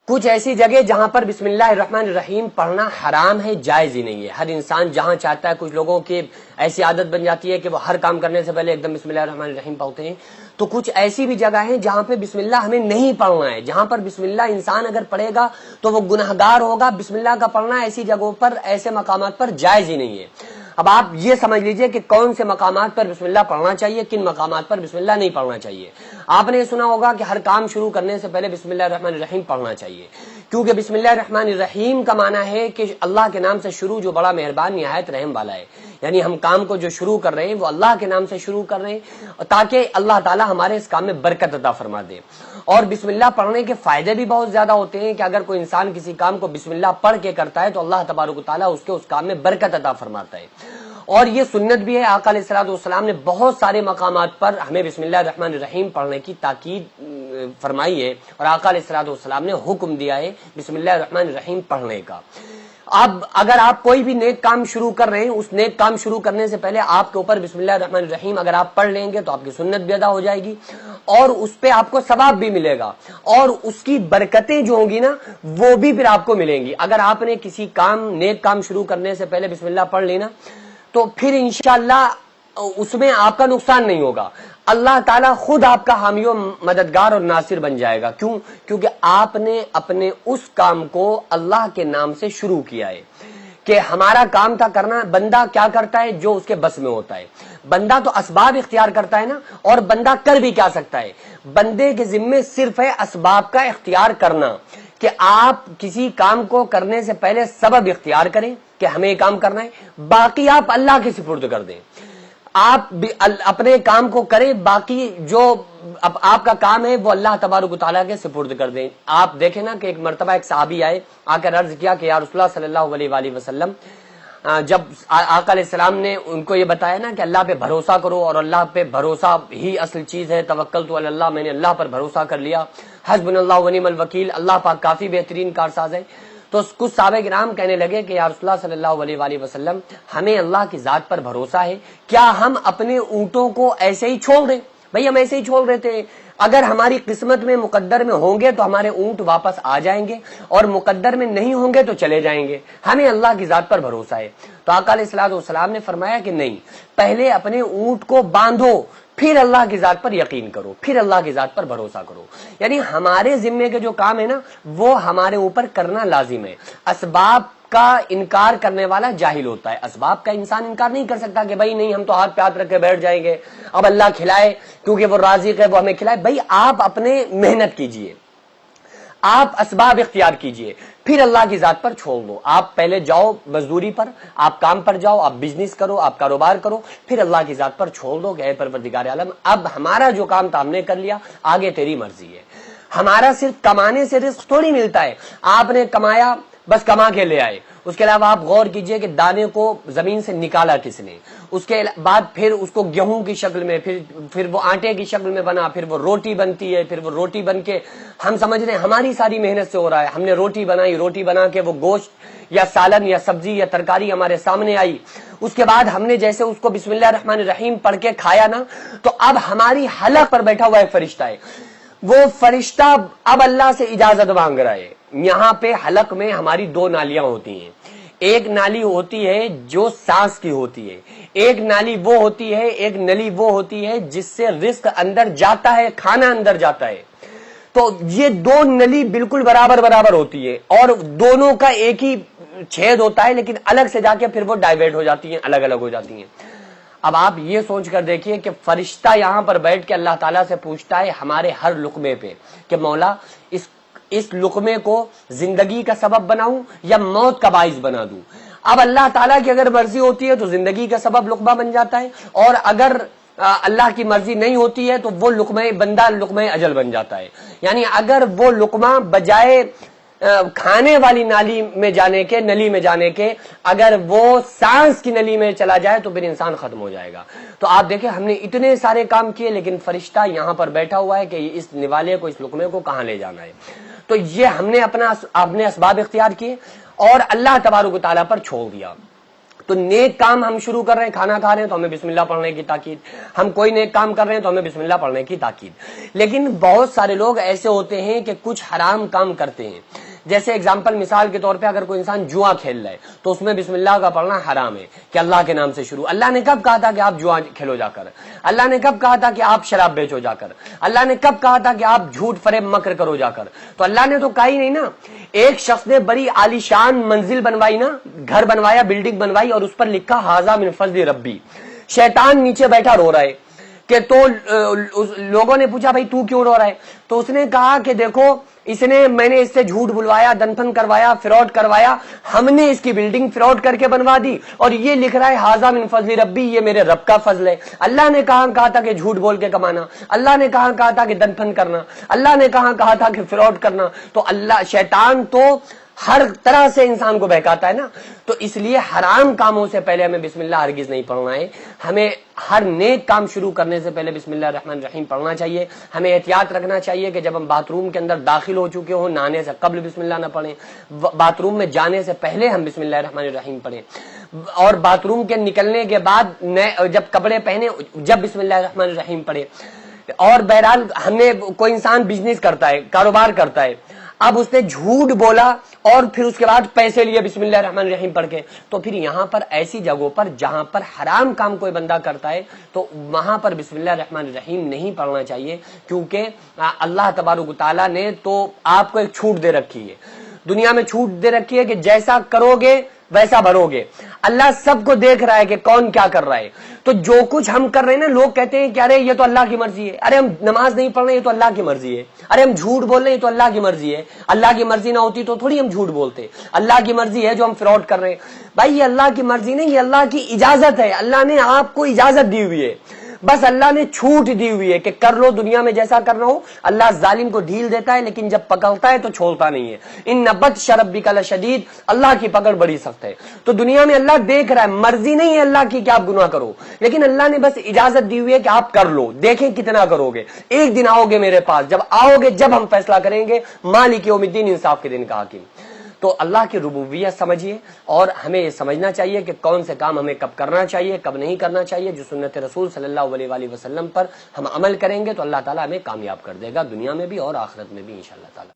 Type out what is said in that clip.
کچھ ایسی جگہ جہاں پر بسم اللہ الرحمن الرحیم پڑھنا حرام ہے، جائز ہی نہیں ہے. ہر انسان جہاں چاہتا ہے، کچھ لوگوں کی ایسی عادت بن جاتی ہے کہ وہ ہر کام کرنے سے پہلے ایک دم بسم اللہ الرحمن الرحیم پڑھتے ہیں. تو کچھ ایسی بھی جگہ ہیں جہاں پہ بسم اللہ ہمیں نہیں پڑھنا ہے، جہاں پر بسم اللہ انسان اگر پڑھے گا تو وہ گنہگار ہوگا. بسم اللہ کا پڑھنا ایسی جگہوں پر، ایسے مقامات پر جائز ہی نہیں ہے. اب آپ یہ سمجھ لیجئے کہ کون سے مقامات پر بسم اللہ پڑھنا چاہیے، کن مقامات پر بسم اللہ نہیں پڑھنا چاہیے. آپ نے سنا ہوگا کہ ہر کام شروع کرنے سے پہلے بسم اللہ الرحمن الرحیم پڑھنا چاہیے، کیونکہ بسم اللہ الرحمن الرحیم کا معنی ہے کہ اللہ کے نام سے شروع، جو بڑا مہربان نہایت رحم والا ہے. یعنی ہم کام کو جو شروع کر رہے ہیں وہ اللہ کے نام سے شروع کر رہے ہیں تاکہ اللہ تعالی ہمارے اس کام میں برکت عطا فرما دے. اور بسم اللہ پڑھنے کے فائدے بھی بہت زیادہ ہوتے ہیں کہ اگر کوئی انسان کسی کام کو بسم اللہ پڑھ کے کرتا ہے تو اللہ تبارک و تعالی اس کے اس کام میں برکت عطا فرماتا ہے. اور یہ سنت بھی ہے. آقا علیہ الصلوۃ والسلام نے بہت سارے مقامات پر ہمیں بسم اللہ الرحمن الرحیم پڑھنے کی تاکید فرمائی ہے، اور آقا علیہ الصلوۃ والسلام نے حکم دیا ہے بسم اللہ الرحمن الرحیم پڑھنے کا. اب اگر آپ کوئی بھی نیک کام شروع کر رہے ہیں، اس نیک کام شروع کرنے سے پہلے آپ کے اوپر بسم اللہ الرحمن الرحیم اگر آپ پڑھ لیں گے تو آپ کی سنت بھی ادا ہو جائے گی، اور اس پہ آپ کو ثواب بھی ملے گا، اور اس کی برکتیں جو ہوں گی نا وہ بھی پھر آپ کو ملیں گی. اگر آپ نے کسی کام نیک کام شروع کرنے سے پہلے بسم اللہ پڑھ لینا تو پھر انشاءاللہ اس میں آپ کا نقصان نہیں ہوگا. اللہ تعالیٰ خود آپ کا حامی و مددگار اور ناصر بن جائے گا. کیوں؟ کیونکہ آپ نے اپنے اس کام کو اللہ کے نام سے شروع کیا ہے. کہ ہمارا کام تھا کرنا، بندہ کیا کرتا ہے جو اس کے بس میں ہوتا ہے. بندہ تو اسباب اختیار کرتا ہے نا، اور بندہ کر بھی کیا سکتا ہے. بندے کے ذمے صرف ہے اسباب کا اختیار کرنا، کہ آپ کسی کام کو کرنے سے پہلے سبب اختیار کریں کہ ہمیں یہ کام کرنا ہے، باقی آپ اللہ کے سپرد کر دیں. آپ اپنے کام کو کریں، باقی جو آپ کا کام ہے وہ اللہ تبارک و تعالیٰ کے سپرد کر دیں. آپ دیکھیں نا کہ ایک مرتبہ ایک صحابی آئے، آ کر عرض کیا کہ یا رسول اللہ صلی اللہ علیہ وآلہ وسلم، جب آقا علیہ السلام نے ان کو یہ بتایا نا کہ اللہ پہ بھروسہ کرو، اور اللہ پہ بھروسہ ہی اصل چیز ہے، توکلت علی اللہ، میں نے اللہ پر بھروسہ کر لیا، حسبنا اللہ ونعم الوکیل، اللہ پاک کافی بہترین کارساز ہے. تو کچھ صحابہ کرام کہنے لگے کہ یا رسول اللہ صلی اللہ علیہ وآلہ وسلم، ہمیں اللہ کی ذات پر بھروسہ ہے، کیا ہم اپنے اونٹوں کو ایسے ہی چھوڑ دیں؟ بھئی ہم ایسے ہی چھوڑ دیتے ہیں، اگر ہماری قسمت میں مقدر میں ہوں گے تو ہمارے اونٹ واپس آ جائیں گے، اور مقدر میں نہیں ہوں گے تو چلے جائیں گے، ہمیں اللہ کی ذات پر بھروسہ ہے. تو آقا علیہ الصلوۃ والسلام نے فرمایا کہ نہیں، پہلے اپنے اونٹ کو باندھو، پھر اللہ کی ذات پر یقین کرو، پھر اللہ کی ذات پر بھروسہ کرو. یعنی ہمارے ذمے کے جو کام ہے نا وہ ہمارے اوپر کرنا لازم ہے. اسباب کا انکار کرنے والا جاہل ہوتا ہے. اسباب کا انسان انکار نہیں کر سکتا کہ بھائی نہیں ہم تو ہاتھ پہ ہاتھ رکھ کے بیٹھ جائیں گے، اب اللہ کھلائے کیونکہ وہ رازق ہے وہ ہمیں کھلائے. بھائی آپ اپنے محنت کیجئے، آپ اسباب اختیار کیجئے، پھر اللہ کی ذات پر چھوڑ دو. آپ پہلے جاؤ مزدوری پر، آپ کام پر جاؤ، آپ بزنس کرو، آپ کاروبار کرو، پھر اللہ کی ذات پر چھوڑ دو کہ اے پروردگار عالم، اب ہمارا جو کام تھا ہم نے کر لیا، آگے تیری مرضی ہے. ہمارا صرف کمانے سے رزق تھوڑی ملتا ہے. آپ نے کمایا، بس کما کے لے آئے، اس کے علاوہ آپ غور کیجئے کہ دانے کو زمین سے نکالا کس نے، اس کے بعد پھر اس کو گیہوں کی شکل میں، پھر وہ آٹے کی شکل میں بنا، پھر وہ روٹی بنتی ہے، پھر وہ روٹی بن کے ہم سمجھ رہے ہیں ہماری ساری محنت سے ہو رہا ہے. ہم نے روٹی بنائی، روٹی بنا کے وہ گوشت یا سالن یا سبزی یا ترکاری ہمارے سامنے آئی، اس کے بعد ہم نے جیسے اس کو بسم اللہ الرحمن الرحیم پڑھ کے کھایا نا، تو اب ہماری حلق پر بیٹھا ہوا ایک فرشتہ ہے، وہ فرشتہ اب اللہ سے اجازت مانگ رہا ہے. یہاں پہ حلق میں ہماری دو نالیاں ہوتی ہیں، ایک نالی ہوتی ہے جو سانس کی ہوتی ہے، ایک نالی وہ ہوتی ہے، ایک نلی وہ ہوتی ہے جس سے رزق اندر جاتا ہے، کھانا اندر جاتا ہے. تو یہ دو نلی بالکل برابر ہوتی ہے، اور دونوں کا ایک ہی چھید ہوتا ہے، لیکن الگ سے جا کے پھر وہ ڈائیورٹ ہو جاتی ہیں، الگ الگ ہو جاتی ہیں. اب آپ یہ سوچ کر دیکھیے کہ فرشتہ یہاں پر بیٹھ کے اللہ تعالیٰ سے پوچھتا ہے ہمارے ہر لقمے پہ کہ مولا اس لقمے کو زندگی کا سبب بناؤں یا موت کا باعث بنا دوں. اب اللہ تعالیٰ کی اگر مرضی ہوتی ہے تو زندگی کا سبب لقمہ بن جاتا ہے، اور اگر اللہ کی مرضی نہیں ہوتی ہے تو وہ بندہ لقمہ اجل بن جاتا ہے. یعنی اگر وہ لقمہ بجائے کھانے والی نلی میں جانے کے اگر وہ سانس کی نلی میں چلا جائے تو پھر انسان ختم ہو جائے گا. تو آپ دیکھیں ہم نے اتنے سارے کام کیے، لیکن فرشتہ یہاں پر بیٹھا ہوا ہے کہ اس نوالے کو، اس لقمے کو کہاں لے جانا ہے. تو یہ ہم نے اپنے اسباب اختیار کیے اور اللہ تبارک و تعالیٰ پر چھوڑ دیا. تو نیک کام ہم شروع کر رہے ہیں, کھانا کھا رہے ہیں تو ہمیں بسم اللہ پڑھنے کی تاکید, ہم کوئی نیک کام کر رہے ہیں تو ہمیں بسم اللہ پڑھنے کی تاکید. لیکن بہت سارے لوگ ایسے ہوتے ہیں کہ کچھ حرام کام کرتے ہیں. جیسے اگزامپل مثال کے طور پہ اگر کوئی انسان جوا کھیل رہا ہے تو اس میں بسم اللہ کا پڑھنا حرام ہے کہ اللہ کے نام سے شروع. اللہ نے کب کہا تھا کہ آپ جوا کھیلو جا کر؟ اللہ نے کب کہا تھا کہ آپ شراب بیچو جا کر؟ اللہ نے کب کہا تھا کہ آپ جھوٹ فریب مکر کرو جا کر؟ تو اللہ نے تو کہا ہی نہیں نا. ایک شخص نے بڑی عالیشان منزل بنوائی نا, گھر بنوایا, بلڈنگ بنوائی, اور اس پر لکھا ھذا من فضل ربی. شیطان نیچے بیٹھا رو رہا ہے کہ تو لوگوں نے پوچھا بھائی تو کیوں رو رہا ہے؟ تو اس نے کہا کہ دیکھو میں نے اس سے جھوٹ بلوایا, دنپن کروایا, فراڈ کروایا, ہم نے اس کی بلڈنگ فراڈ کر کے بنوا دی, اور یہ لکھ رہا ہے ھذا من فضل ربی, یہ میرے رب کا فضل ہے. اللہ نے کہا تھا کہ جھوٹ بول کے کمانا, اللہ نے کہا تھا کہ دنپن کرنا, اللہ نے کہا تھا کہ فراڈ کرنا. تو شیطان تو ہر طرح سے انسان کو بہکاتا ہے نا. تو اس لیے حرام کاموں سے پہلے ہمیں بسم اللہ ہرگز نہیں پڑھنا ہے. ہمیں ہر نیک کام شروع کرنے سے پہلے بسم اللہ الرحمن الرحیم پڑھنا چاہیے. ہمیں احتیاط رکھنا چاہیے کہ جب ہم باتھ روم کے اندر داخل ہو چکے ہوں, نہانے سے قبل بسم اللہ نہ پڑھیں, باتھ روم میں جانے سے پہلے ہم بسم اللہ الرحمن الرحیم پڑھیں, اور باتھ روم کے نکلنے کے بعد جب کپڑے پہنے جب بسم اللہ الرحمن الرحیم پڑھیں. اور بہرحال ہم نے کوئی انسان بزنس کرتا ہے, کاروبار کرتا ہے, اب اس نے جھوٹ بولا اور پھر اس کے بعد پیسے لیے بسم اللہ الرحمن الرحیم پڑھ کے, تو پھر یہاں پر ایسی جگہوں پر جہاں پر حرام کام کوئی بندہ کرتا ہے تو وہاں پر بسم اللہ الرحمن الرحیم نہیں پڑھنا چاہیے, کیونکہ اللہ تبارک و تعالیٰ نے تو آپ کو ایک چھوٹ دے رکھی ہے, دنیا میں چھوٹ دے رکھی ہے کہ جیسا کرو گے ویسا بھرو گے. اللہ سب کو دیکھ رہا ہے کہ کون کیا کر رہا ہے. تو جو کچھ ہم کر رہے ہیں نا, لوگ کہتے ہیں کہ ارے یہ تو اللہ کی مرضی ہے, ارے ہم نماز نہیں پڑھ رہے یہ تو اللہ کی مرضی ہے, ارے ہم جھوٹ بول رہے ہیں یہ تو اللہ کی مرضی ہے. اللہ کی مرضی نہ ہوتی تو تھوڑی ہم جھوٹ بولتے, اللہ کی مرضی ہے جو ہم فراڈ کر رہے ہیں. بھائی یہ اللہ کی مرضی نہیں, یہ اللہ کی اجازت ہے. اللہ نے آپ کو اجازت دی ہوئی ہے, بس اللہ نے چھوٹ دی ہوئی ہے کہ کر لو دنیا میں جیسا کرنا ہو. اللہ ظالم کو ڈھیل دیتا ہے لیکن جب پکڑتا ہے تو چھوڑتا نہیں ہے. ان بطش ربک لشدید, اللہ کی پکڑ بڑی سخت ہے. تو دنیا میں اللہ دیکھ رہا ہے, مرضی نہیں ہے اللہ کی کہ آپ گناہ کرو, لیکن اللہ نے بس اجازت دی ہوئی ہے کہ آپ کر لو, دیکھیں کتنا کرو گے. ایک دن آؤ گے میرے پاس, جب آؤ گے جب ہم فیصلہ کریں گے, مالک یوم الدین, انصاف کے دن کا حاکم. تو اللہ کی ربوبیت سمجھیے, اور ہمیں یہ سمجھنا چاہیے کہ کون سے کام ہمیں کب کرنا چاہیے کب نہیں کرنا چاہیے. جو سنت رسول صلی اللہ علیہ وآلہ وسلم پر ہم عمل کریں گے تو اللہ تعالیٰ ہمیں کامیاب کر دے گا, دنیا میں بھی اور آخرت میں بھی انشاءاللہ تعالیٰ.